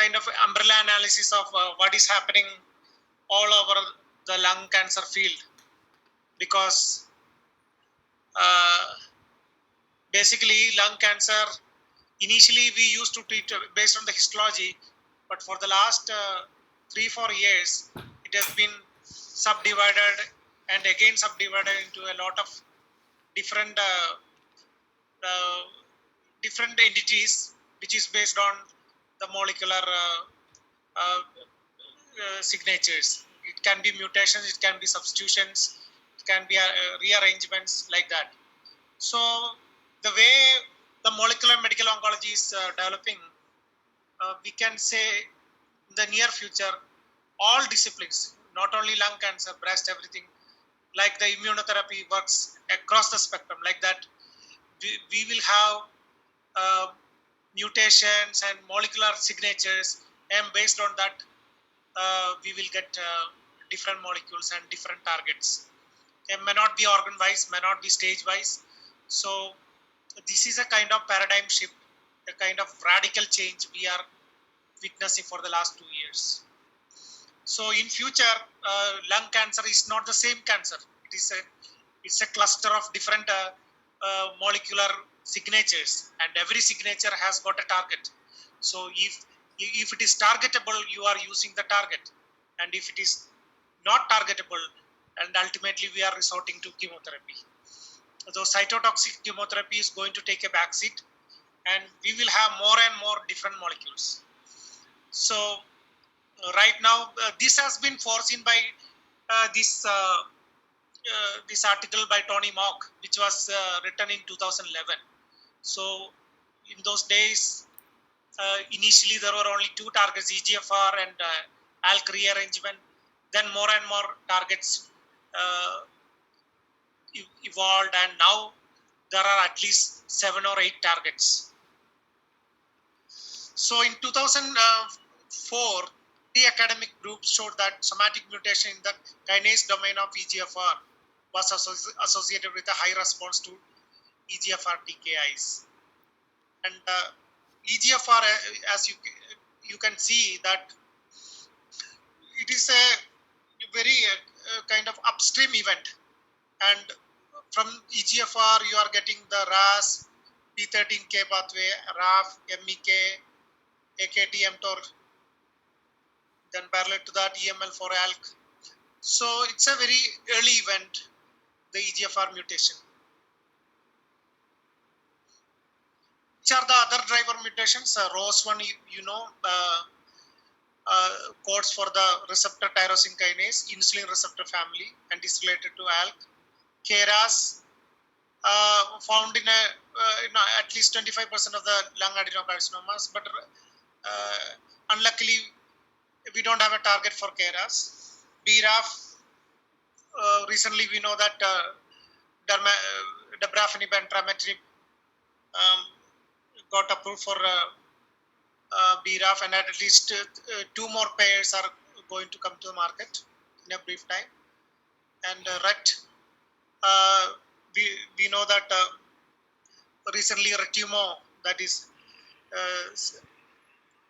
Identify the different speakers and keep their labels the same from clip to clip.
Speaker 1: kind of umbrella analysis of what is happening all over the lung cancer field, because basically lung cancer, initially we used to treat based on the histology, but for the last 3-4 years it has been subdivided and again subdivided into a lot of different different entities, which is based on the molecular signatures. It can be mutations, it can be substitutions, it can be rearrangements like that. So the way the molecular medical oncology is developing, we can say in the near future, all disciplines, not only lung cancer, breast, everything, like the immunotherapy works across the spectrum, like that we will have mutations and molecular signatures, and based on that we will get different molecules and different targets. It may not be organ wise, may not be stage wise. So this is a kind of paradigm shift, a kind of radical change we are witnessing for the last 2 years. So in future, lung cancer is not the same cancer. It's a cluster of different molecular signatures, and every signature has got a target. So if it is targetable, you are using the target, and if it is not targetable, and ultimately we are resorting to chemotherapy. So cytotoxic chemotherapy is going to take a backseat, and we will have more and more different molecules. So right now, this has been foreseen by this article by Tony Mock, which was written in 2011. So in those days, initially there were only 2 targets, EGFR and ALK rearrangement. Then more and more targets evolved, and now there are at least 7 or 8 targets. So in 2004, the academic group showed that somatic mutation in the kinase domain of EGFR was associated with a high response to EGFR TKIs. And EGFR, as you can see, that it is a very kind of upstream event. And from EGFR, you are getting the RAS, P13K pathway, RAF, MEK, AKT, mTOR, then parallel to that EML4 ALK. So it's a very early event, the EGFR mutation. Which are the other driver mutations? ROS1, codes for the receptor tyrosine kinase, insulin receptor family, and is related to ALK. KRAS, found in at least 25% of the lung adenocarcinomas, but unluckily we don't have a target for KRAS. BRAF, recently we know that dabrafenib and trametinib got approved for BRAF, and at least 2 more pairs are going to come to the market in a brief time. And RET, we know that recently Retumo, that is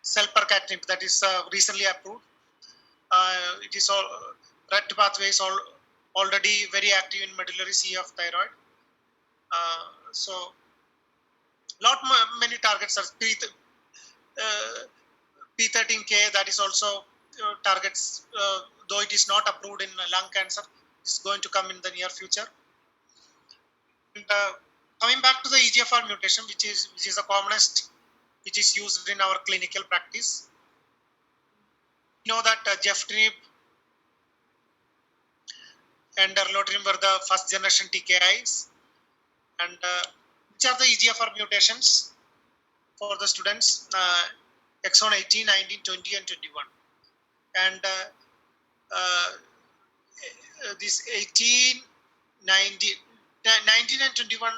Speaker 1: selpercatinib, that is recently approved. It is all RET pathway is already very active in medullary C of thyroid. So many targets are P13K, that is also targets, though it is not approved in lung cancer, is going to come in the near future. And coming back to the EGFR mutation, which is the commonest, which is used in our clinical practice. We know that geftinib and erlotinib were the first generation TKIs. And which are the EGFR mutations for the students? Exon 18, 19, 20, and 21. And this 18, 19 and 21,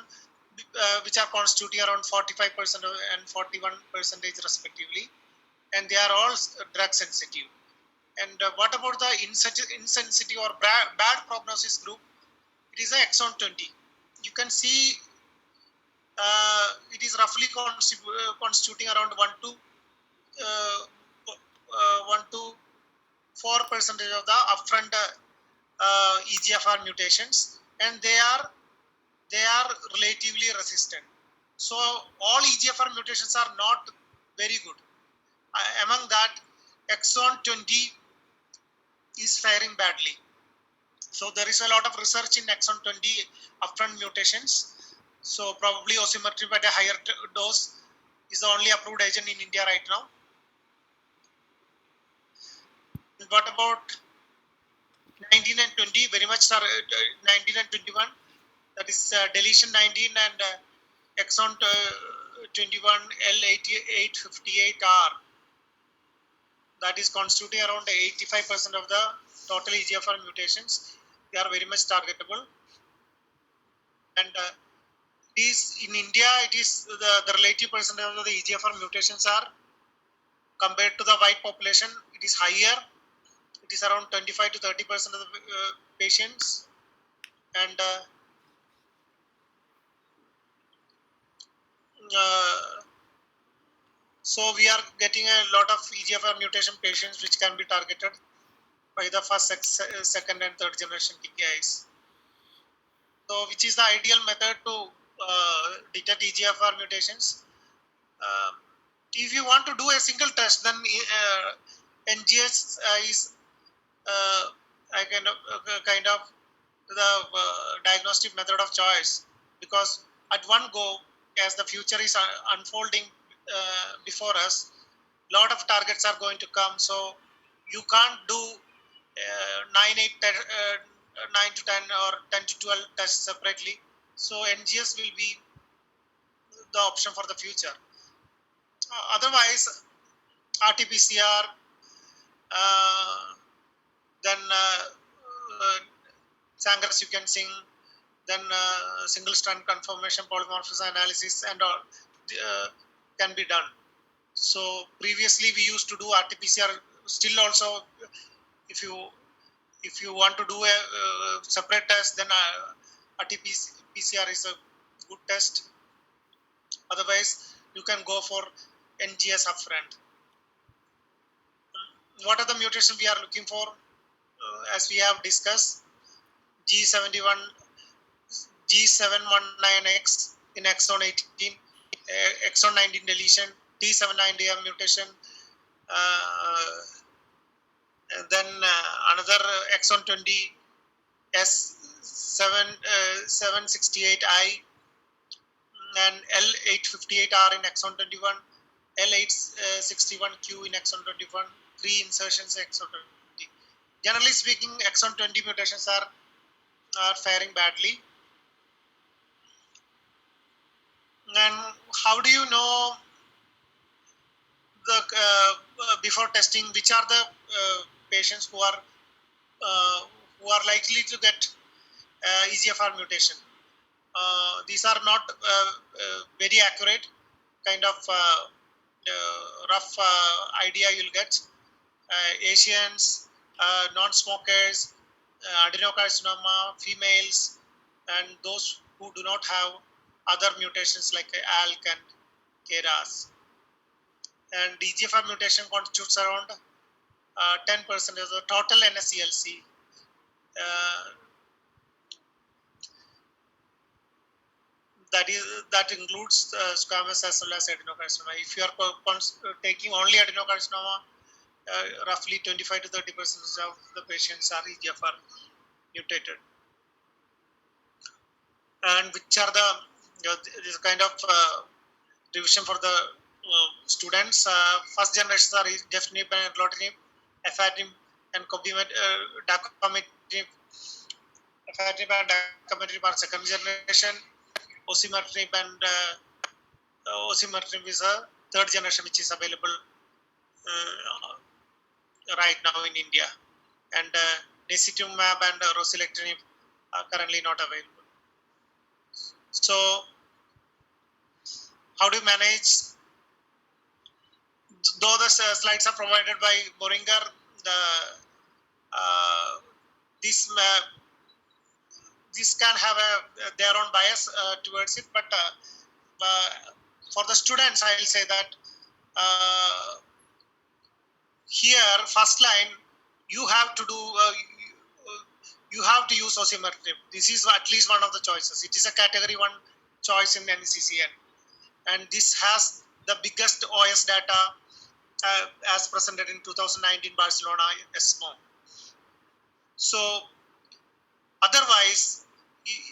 Speaker 1: which are constituting around 45% and 41% respectively, and they are all drug sensitive. And what about the insensitive or bad prognosis group? It is a exon 20. You can see it is roughly constituting around 1 to 1 to 4% of the upfront EGFR mutations, and they are relatively resistant. So all EGFR mutations are not very good. Among that, exon 20 is faring badly. So there is a lot of research in exon 20 upfront mutations. So probably osimertinib at a higher dose is the only approved agent in India right now. And what about 19 and 20? Very much 19 and 21. That is deletion 19 and exon 21 L858R. That is constituting around 85% of the total EGFR mutations. They are very much targetable. And is in India, it is the relative percentage of the EGFR mutations are compared to the white population, it is higher. It is around 25 to 30% of the patients. And so we are getting a lot of EGFR mutation patients which can be targeted by the first, second and third generation TKIs. So which is the ideal method to detect EGFR mutations? If you want to do a single test, then NGS is kind of the diagnostic method of choice, because at one go, as the future is unfolding before us, lot of targets are going to come. So you can't do 9 to 10 or 10 to 12 tests separately. So NGS will be the option for the future. Otherwise, RT-PCR, then Sanger sequencing, then single strand confirmation, polymorphism analysis, and all can be done. So previously we used to do RT-PCR. Still also, if you want to do a separate test, then RT-PCR is a good test. Otherwise, you can go for NGS upfront. What are the mutations we are looking for? As we have discussed, G719X in exon 18, exon 19 deletion, T790M mutation, then another exon 20 S768I, and L858R in exon 21, L861Q in exon 21, 3 insertions in exon 20. Generally speaking, exon 20 mutations are faring badly. And how do you know the before testing which are the patients who are likely to get EGFR mutation? These are not very accurate, kind of rough idea you'll get. Asians, non-smokers, adenocarcinoma, females, and those who do not have other mutations like ALK and KRAS. And EGFR mutation constitutes around 10% of the total NSCLC. That includes squamous as well as adenocarcinoma. If you are taking only adenocarcinoma, roughly 25 to 30% of the patients are EGFR mutated. And which are this kind of division for the students? First generation are gefitinib and erlotinib, afatinib and dacomitinib. Afatinib and dacomitinib are second generation. Osimertinib and osimertinib is a third generation which is available right now in India. And disitumab and rosilectinib are currently not available. So how do you manage? Though the slides are provided by Boehringer, this can have their own bias towards it, but for the students, I will say that here, first line, you have to do, you have to use osimertinib. This is at least one of the choices. It is a category 1 choice in NCCN. And this has the biggest OS data as presented in 2019 Barcelona ESMO. So otherwise,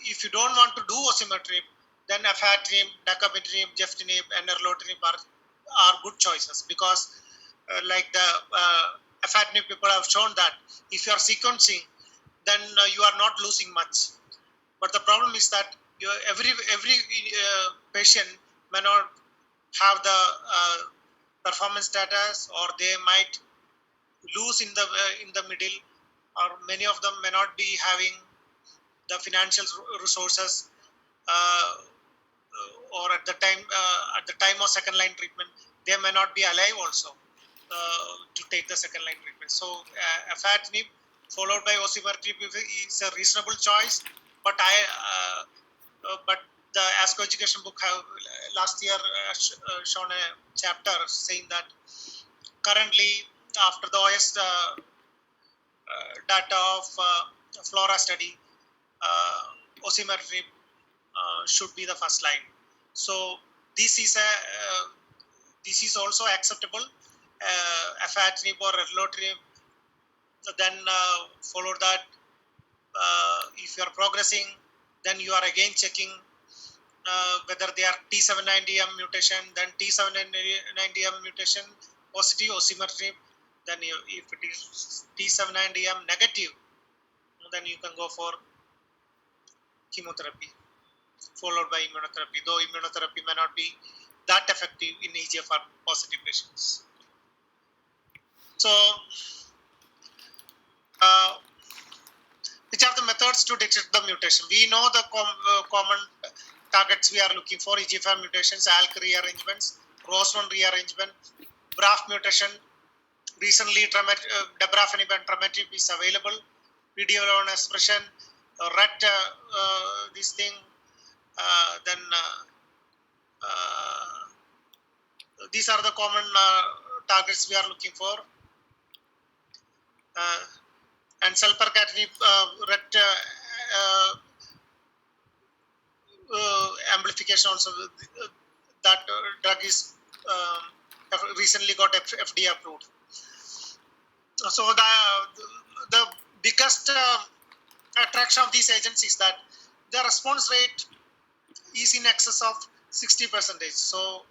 Speaker 1: if you don't want to do osimertinib, then afatinib, dacomitinib, geftinib, and erlotinib are good choices, because like the afatinib people have shown that if you are sequencing, then you are not losing much. But the problem is that every patient may not have the performance status, or they might lose in the middle, or many of them may not be having the financial resources, or at the time of second line treatment, they may not be alive also to take the second line treatment. So afatinib followed by osimertinib is a reasonable choice. But but the ASCO education book have last year shown a chapter saying that currently, after the OS data of FLORA study, osimertinib should be the first line. So this is also acceptable. Afatinib or erlotinib. Then follow that. If you are progressing, then you are again checking whether they are T790M mutation, then T790M mutation positive osimertinib. Then if it is T790M negative, then you can go for chemotherapy followed by immunotherapy, though immunotherapy may not be that effective in EGFR positive patients. So which are the methods to detect the mutation? We know the common targets we are looking for: EGFR mutations, ALK rearrangements, ROS1 rearrangement, BRAF mutation. Recently, dabrafenib and trametinib is available. PD-L1 expression, RET, this thing. Then these are the common targets we are looking for. And selpercatinib, RET amplification also, that drug is recently got FDA approved. So the biggest attraction of these agents is that the response rate is in excess of 60%. So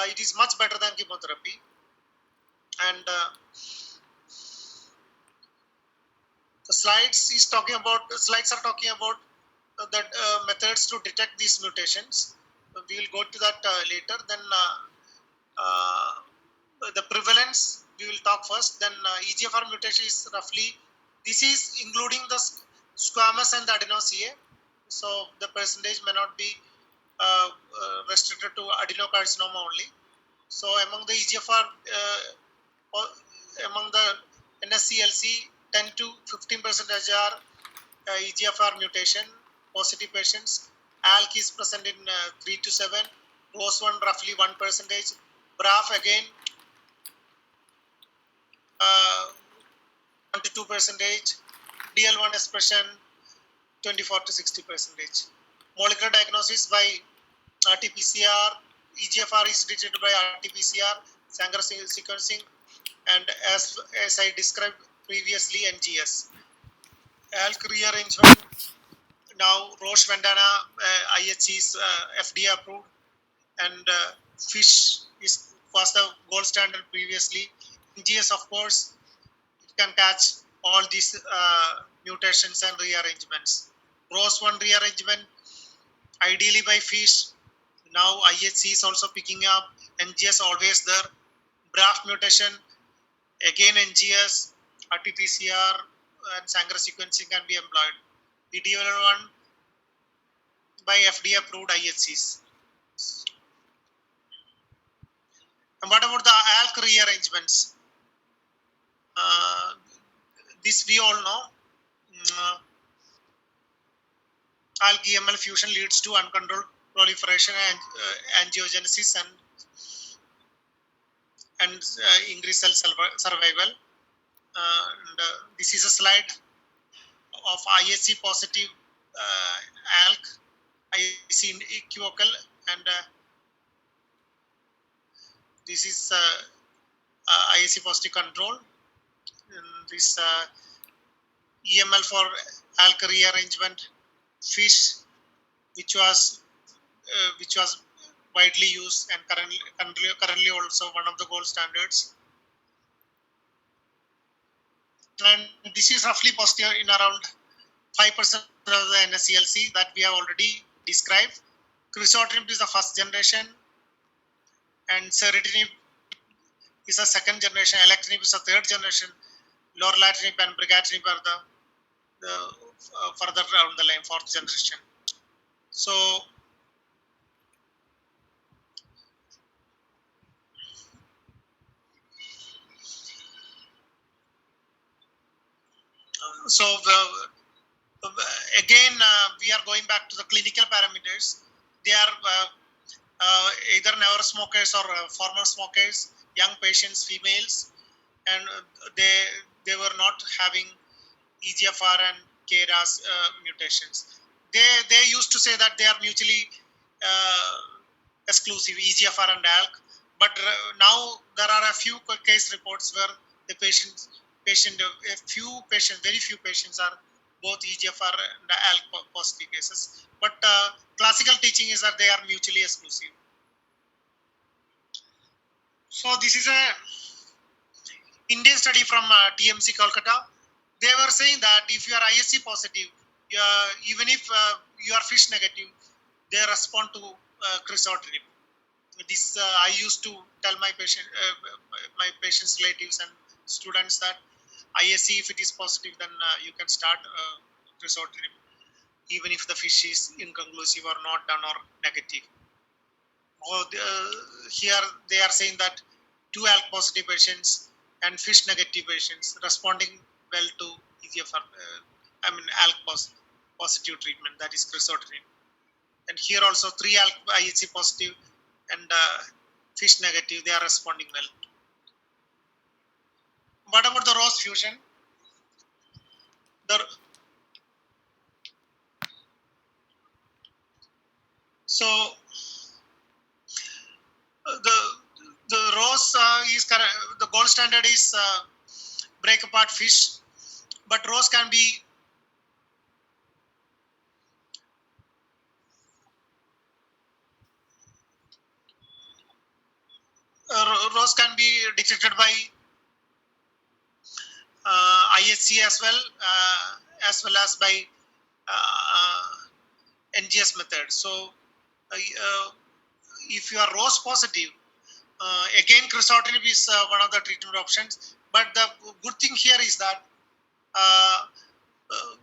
Speaker 1: it is much better than chemotherapy. And the slides are talking about the methods to detect these mutations. We will go to that later. Then the prevalence we will talk first. Then EGFR mutation is roughly, this is including the squamous and the adeno-CA. So the percentage may not be restricted to adenocarcinoma only. So among the EGFR, among the NSCLC, 10 to 15% are EGFR mutation positive patients. ALK is present in 3 to 7. ROS1 roughly 1%. BRAF again 1 to 2%. DL1 expression 24 to 60%. Molecular diagnosis by RT-PCR. EGFR is treated by RT-PCR, Sanger sequencing, and as I described previously, NGS. ALK rearrangement. Now Roche Vendana IHC is FDA approved, and FISH was the gold standard previously. NGS, of course, it can catch all these mutations and rearrangements. ROS1 rearrangement, ideally by FISH. Now IHC is also picking up. NGS always there. BRAF mutation, again NGS, RT-PCR, and Sanger sequencing can be employed. PD-L1 by FDA approved IHCs. And what about the ALK rearrangements? This we all know. ALK EML fusion leads to uncontrolled proliferation and angiogenesis and increase cell survival. This is a slide of IHC positive ALK, IHC equivocal, and this is IHC positive control. And this EML for ALK rearrangement fish, which was widely used and currently also one of the gold standards. And this is roughly positive in around 5% of the NSCLC that we have already described. Crizotinib is the first generation, and ceritinib is a second generation, alectinib is a third generation, lorlatinib and brigatinib are the further down the line, fourth generation. So again, we are going back to the clinical parameters. They are either never smokers or former smokers, young patients, females, and they were not having EGFR and KRAS mutations. They used to say that they are mutually exclusive, EGFR and ALK, but now there are a few case reports where the very few patients are both EGFR and ALK positive cases. But classical teaching is that they are mutually exclusive. So this is a Indian study from TMC Kolkata. They were saying that if you are IHC positive, even if you are FISH negative, they respond to crizotinib. This I used to tell my patients, relatives, and students that IHC, if it is positive, then you can start crizotinib, even if the FISH is inconclusive or not done or negative. Here they are saying that 2 ALK positive patients and FISH negative patients responding well to EGFR, ALK positive treatment, that is crizotinib. And here also 3 ALK IHC positive and FISH negative, they are responding well. What about the ROS fusion? So the ROS is the gold standard is break apart FISH, but ROS can be ROS can be detected by IHC as well as by NGS method. So if you are ROS positive, again crizotinib is one of the treatment options. But the good thing here is that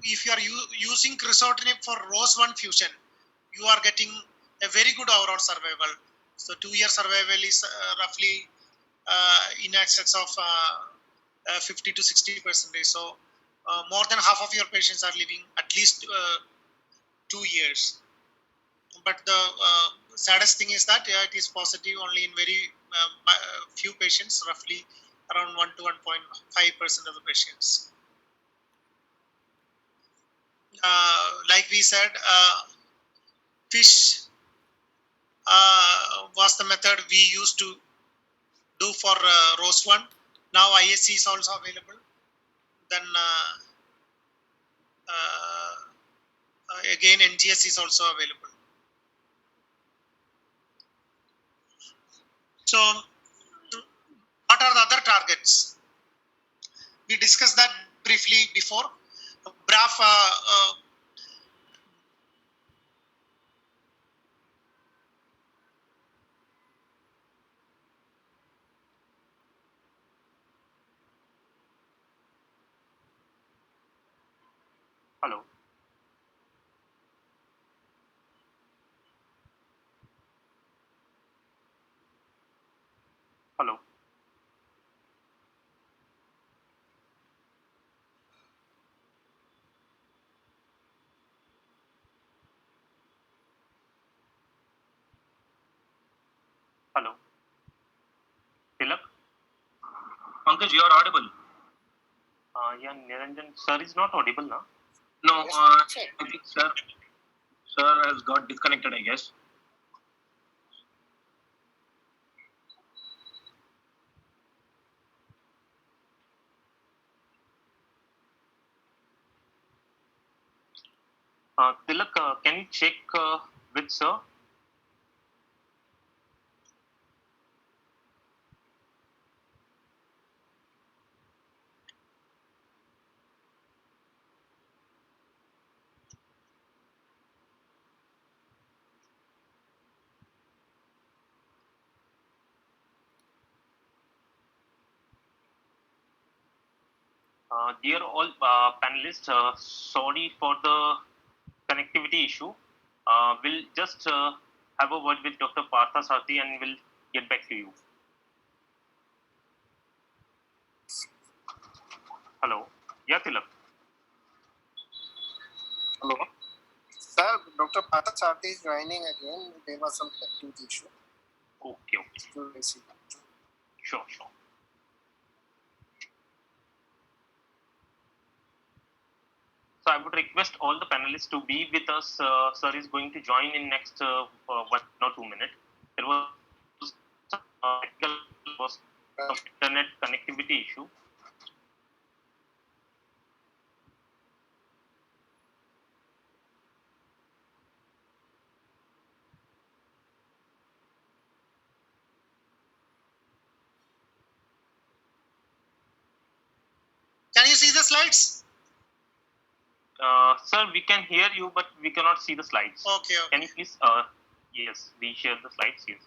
Speaker 1: if you are using crizotinib for ROS1 fusion, you are getting a very good overall survival. So 2-year survival is roughly in excess of 50 to 60%. So more than half of your patients are living at least 2 years. But the saddest thing is that it is positive only in very few patients, roughly around 1 to 1.5% of the patients. Like we said, FISH was the method we used to do for ROS1. Now IHC is also available. Then again NGS is also available. So what are the other targets? We discussed that briefly before. BRAF
Speaker 2: Hello. Hello. Hello. Tilak? Pankaj, you are audible.
Speaker 3: Yeah, Niranjan sir is not audible now.
Speaker 2: No, I think sir has got disconnected, I guess.
Speaker 3: Tilak, can you check with sir? Dear all panelists, sorry for the connectivity issue. We'll just have a word with Dr. Partha Sathi and we'll get back to you. Hello. Yeah, Tilak.
Speaker 4: Hello. Sir, Dr. Partha Sathi is joining again. There was some connectivity issue.
Speaker 3: Okay. Sure. So I would request all the panelists to be with us. Sir is going to join in next 1 or 2 minutes. There was some internet connectivity issue.
Speaker 1: Can you see the slides?
Speaker 3: Sir, we can hear you, but we cannot see the slides.
Speaker 1: Okay.
Speaker 3: Can you please? Yes, we share the slides. Yes.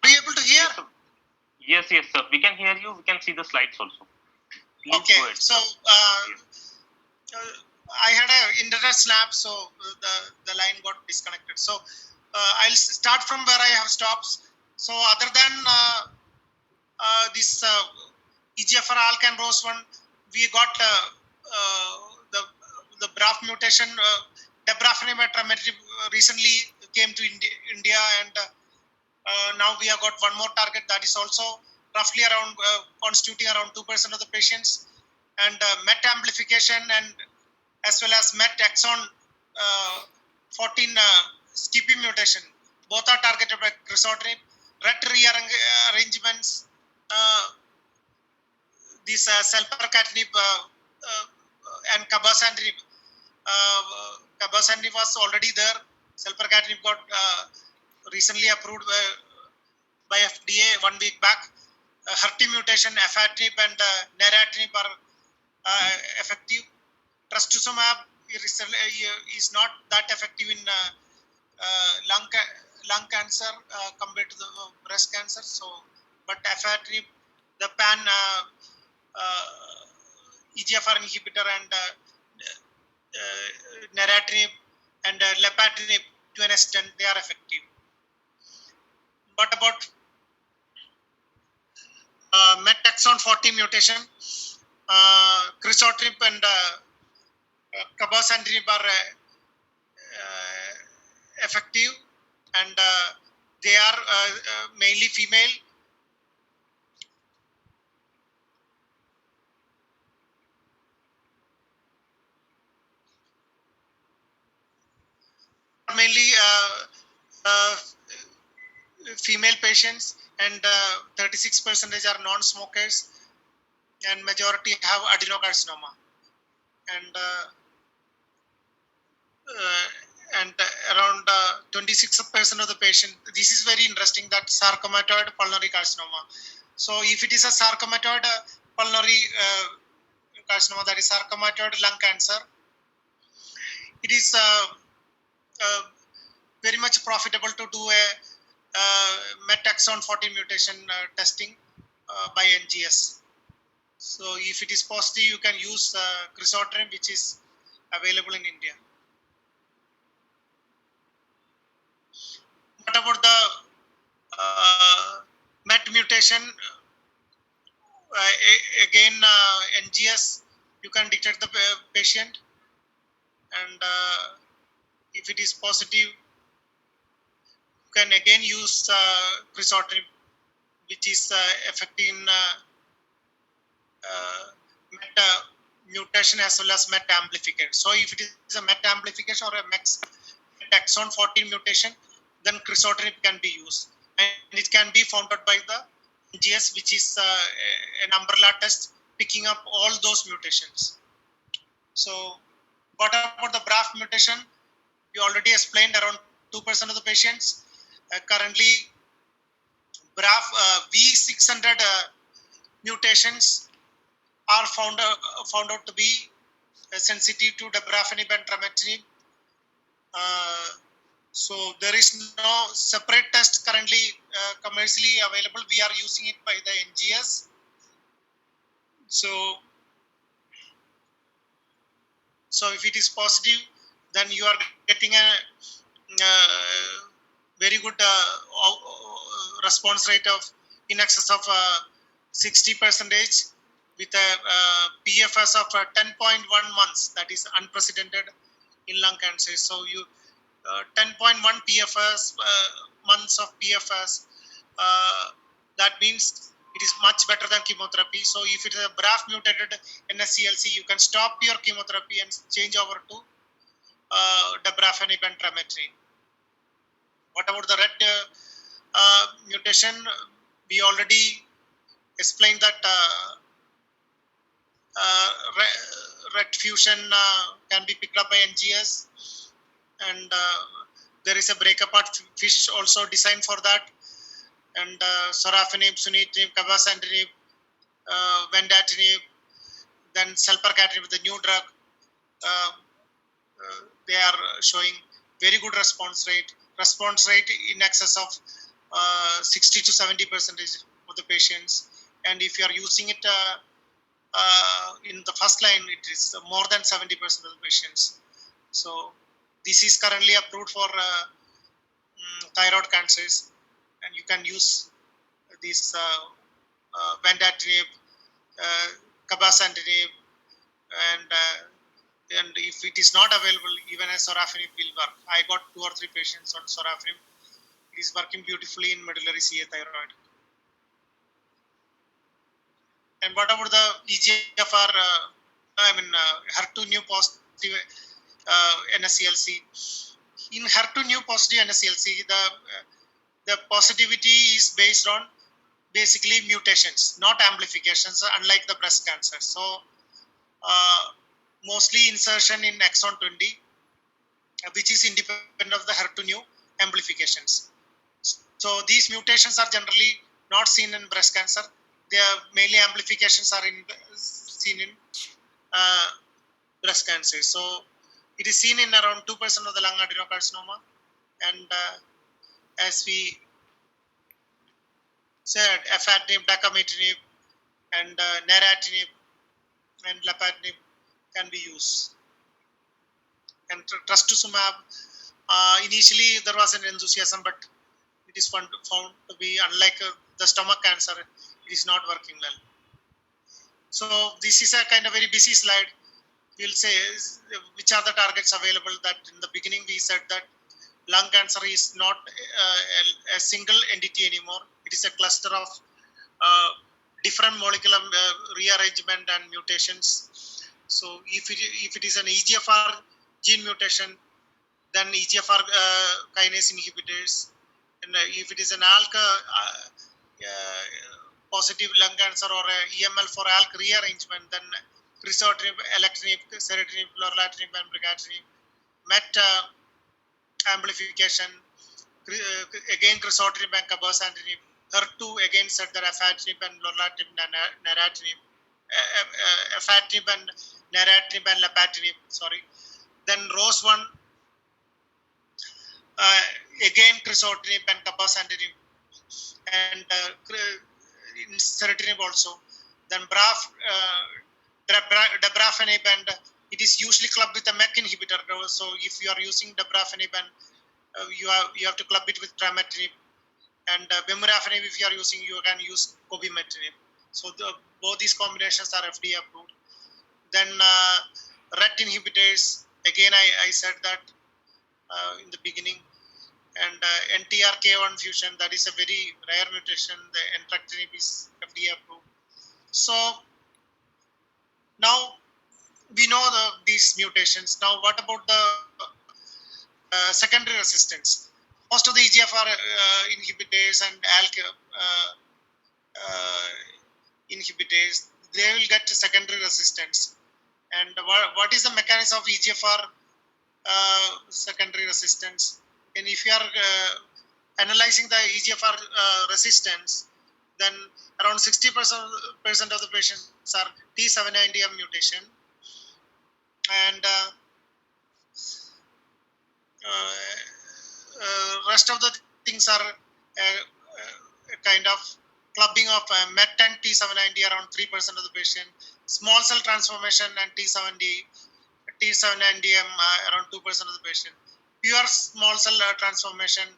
Speaker 1: Are you able to hear?
Speaker 3: Yes, sir. We can hear you. We can see the slides also. Please
Speaker 1: okay.
Speaker 3: Go ahead,
Speaker 1: so I had an internet snap, so the line got disconnected. So I'll start from where I have stopped. So other than this EGFR ALK and ROS1, we got the BRAF mutation. Dabrafenib and trametinib recently came to India, and now we have got one more target that is also roughly around constituting around 2% of the patients, and MET amplification and as well as MET exon 14 skipping mutation. Both are targeted by crizotinib. RET rearrangements, these selpercatinib and cabozantinib. Cabozantinib was already there. Selpercatinib got recently approved by FDA 1 week back. HER2 mutation, afatinib and neratinib are effective. Trastuzumab is not that effective in lung cancer compared to the breast cancer. So, but afatinib, the pan EGFR inhibitor and neratinib and lepatinib to an extent they are effective. What about MET exon 40 mutation? Crizotinib and cabozantinib are effective, and they are mainly female. Mainly female patients, and 36% are non-smokers, and majority have adenocarcinoma, and around 26% of the patient. This is very interesting, that sarcomatoid pulmonary carcinoma. So if it is a sarcomatoid pulmonary carcinoma, that is sarcomatoid lung cancer, it is very much profitable to do a MET exon 14 mutation testing by NGS. So if it is positive, you can use crizotinib, which is available in India. What about the MET mutation? Again, NGS, you can detect the patient, and if it is positive, you can again use crizotinib, which is affecting MET mutation as well as MET amplification. So if it is a MET amplification or a MET exon 14 mutation, then crizotinib can be used, and it can be found out by the NGS, which is an umbrella test picking up all those mutations. So what about the BRAF mutation? We already explained around 2% of the patients. Currently, BRAF V600 mutations are found out to be sensitive to dabrafenib and trametinib. So there is no separate test currently commercially available. We are using it by the NGS. So if it is positive, then you are getting a very good response rate of in excess of 60% with a PFS of 10.1 months. That is unprecedented in lung cancer. So you 10.1 PFS months of PFS. That means it is much better than chemotherapy. So if it is a BRAF mutated NSCLC, you can stop your chemotherapy and change over to dabrafenib and trametinib. What about the RET mutation? We already explained that RET fusion can be picked up by NGS, and there is a break-apart fish also designed for that. And sorafenib, sunitinib, cabozantinib, vendatinib, then selpercatinib, the new drug, they are showing very good response rate in excess of 60 to 70% of the patients. And if you are using it in the first line, it is more than 70% of the patients. So this is currently approved for thyroid cancers, and you can use this vendatinib, cabozantinib, and if it is not available, even a sorafenib will work. I got 2 or 3 patients on sorafenib. It is working beautifully in medullary CA thyroid. And what about the EGFR, HER2 new positive NSCLC? In HER2 new positive NSCLC, the positivity is based on basically mutations, not amplifications, unlike the breast cancer. So mostly insertion in exon 20, which is independent of the HER2 new amplifications. So these mutations are generally not seen in breast cancer. They are mainly amplifications are seen in breast cancer. So it is seen in around 2% of the lung adenocarcinoma. And as we said, afatinib, dacomitinib, and neratinib and lapatinib can be used. And trastuzumab, initially there was an enthusiasm, but it is found to be, unlike the stomach cancer, it is not working well. So this is a kind of very busy slide. We'll say which are the targets available. That in the beginning we said that lung cancer is not a single entity anymore. It is a cluster of different molecular rearrangement and mutations. So if it is an EGFR gene mutation, then EGFR kinase inhibitors. And if it is an ALK positive lung cancer or a EML for ALK rearrangement, then crizotinib, alectinib, ceritinib, lorlatinib, and brigatinib. MET amplification, again crizotinib and cabozantinib. HER2, again said that afatinib and lorlatinib, neratinib, afatinib and neratinib and lapatinib. Sorry. Then ROS1, Again crizotinib and cabazantinib, and incertinib also. Then dabrafenib, and it is usually clubbed with a MEK inhibitor. So if you are using dabrafenib, and you have to club it with trametinib, and vemurafenib, if you are using, you can use cobimetinib. So both these combinations are FDA approved. Then RET inhibitors, again I said that in the beginning, and NTRK1 fusion, that is a very rare mutation. The entrectinib is FDA approved. So now we know these mutations. Now what about the secondary resistance? Most of the EGFR inhibitors and ALK inhibitors, they will get secondary resistance. And what is the mechanism of EGFR secondary resistance? And if you are analyzing the EGFR resistance, then around 60% of the patients are T790M mutation, and rest of the things are kind of clubbing of MET and T790 around 3% of the patient, small cell transformation and T790M around 2% of the patient, pure small cell transformation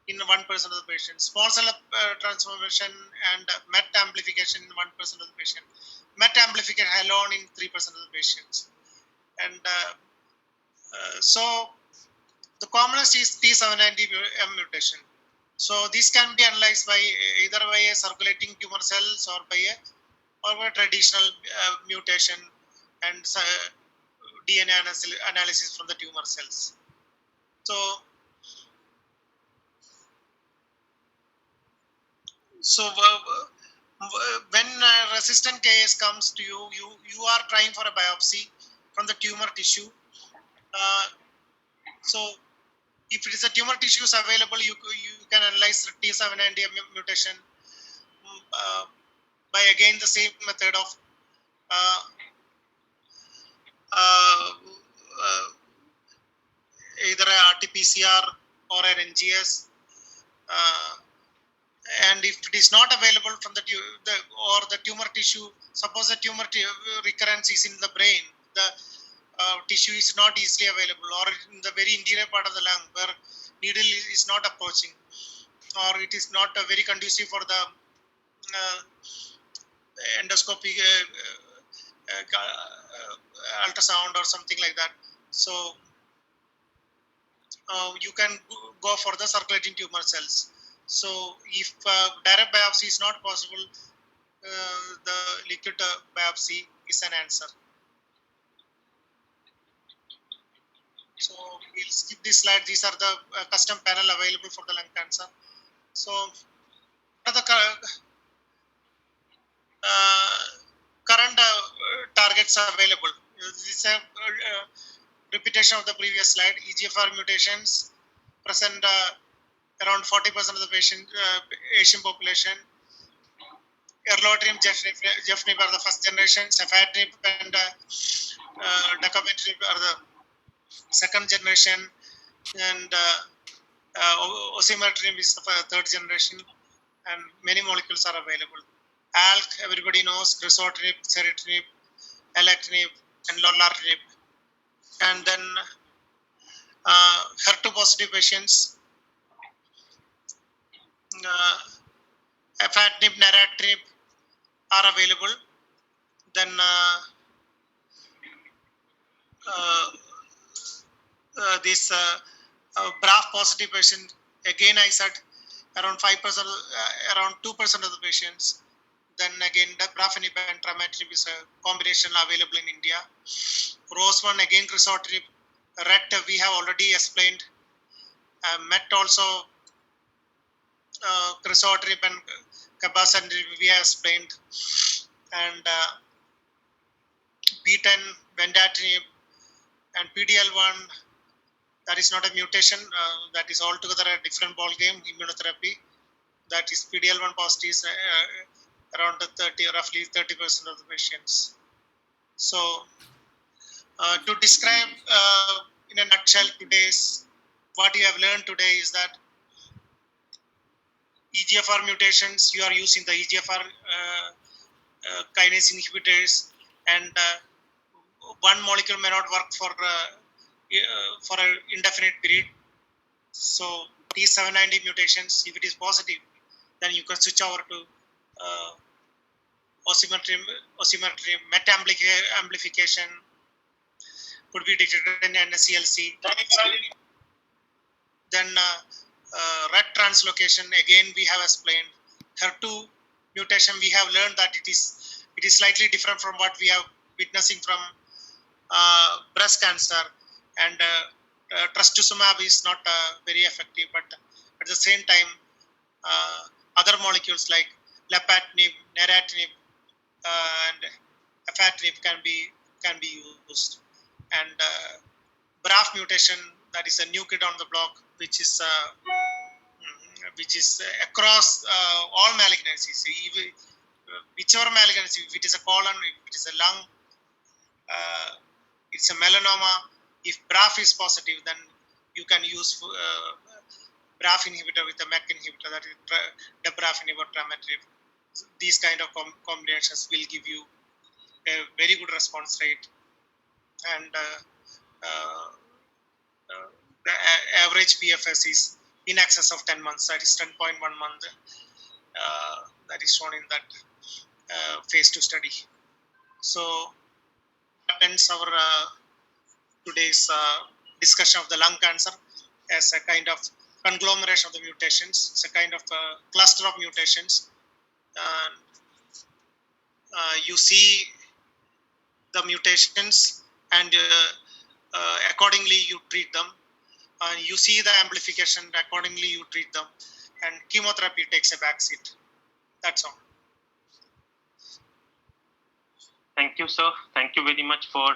Speaker 1: in 1% of the patient, small cell transformation and MET amplification in 1% of the patient, MET amplification alone in 3% of the patients. And so the commonest is T790M mutation. So this can be analyzed by either by a circulating tumor cells or by a traditional mutation and DNA analysis from the tumor cells. So when a resistant KS comes to you, you are trying for a biopsy from the tumor tissue. So if it is a tumor tissues available, you can analyze the T790M mutation by again the same method of either a RT-PCR or an NGS. And if it is not available from the tumor tissue, suppose the tumor recurrence is in the brain, the tissue is not easily available, or in the very interior part of the lung where needle is not approaching, or it is not very conducive for the endoscopic ultrasound or something like that. So you can go for the circulating tumor cells. So if direct biopsy is not possible, the liquid biopsy is an answer. So we'll skip this slide. These are the custom panel available for the lung cancer. So the current targets are available. This is a repetition of the previous slide. EGFR mutations present around 40% of the Asian population. Erlotinib, Gefitinib are the first generation. Safatinib and Dacometinib are the second generation, and Osimertinib is the third generation, and many molecules are available. ALK, everybody knows, crizotinib, ceritinib, alectinib, and lorlatinib. And then HER2 positive patients, afatinib, neratinib are available. Then this BRAF positive patient, again I said around 5%, around 2% of the patients. Then again, dabrafenib and trametinib is a combination available in India. ROS1, again crizotinib. RET we have already explained. MET also, crizotinib and cabazantinib we have explained. And PTEN, vendatinib, and PDL1, that is not a mutation, that is altogether a different ball game, immunotherapy. That is PDL1 positive, around roughly 30% of the patients. So to describe in a nutshell today's what you have learned today is that EGFR mutations, you are using the EGFR kinase inhibitors, and one molecule may not work for an indefinite period. So T790 mutations, if it is positive, then you can switch over to osimertry MET amplification could be detected in NSCLC. Then RET translocation, again we have explained. HER2 mutation, we have learned that it is slightly different from what we are witnessing from breast cancer, and trastuzumab is not very effective, but at the same time other molecules like lapatinib, neratinib, and afatinib can be used. And BRAF mutation, that is a new kid on the block, which is across all malignancies. Whichever malignancy, if it is a colon, if it is a lung, it's a melanoma. If BRAF is positive, then you can use BRAF inhibitor with a MEK inhibitor, that is dabrafenib or trametinib. These kind of combinations will give you a very good response rate, and the average PFS is in excess of 10 months, that is 10.1 month, that is shown in that phase 2 study. So that ends our today's discussion of the lung cancer as a kind of conglomeration of the mutations. It's a kind of cluster of mutations. You see the mutations, and accordingly you treat them. You see the amplification, accordingly you treat them, and chemotherapy takes a backseat. That's all.
Speaker 3: Thank you, sir. Thank you very much for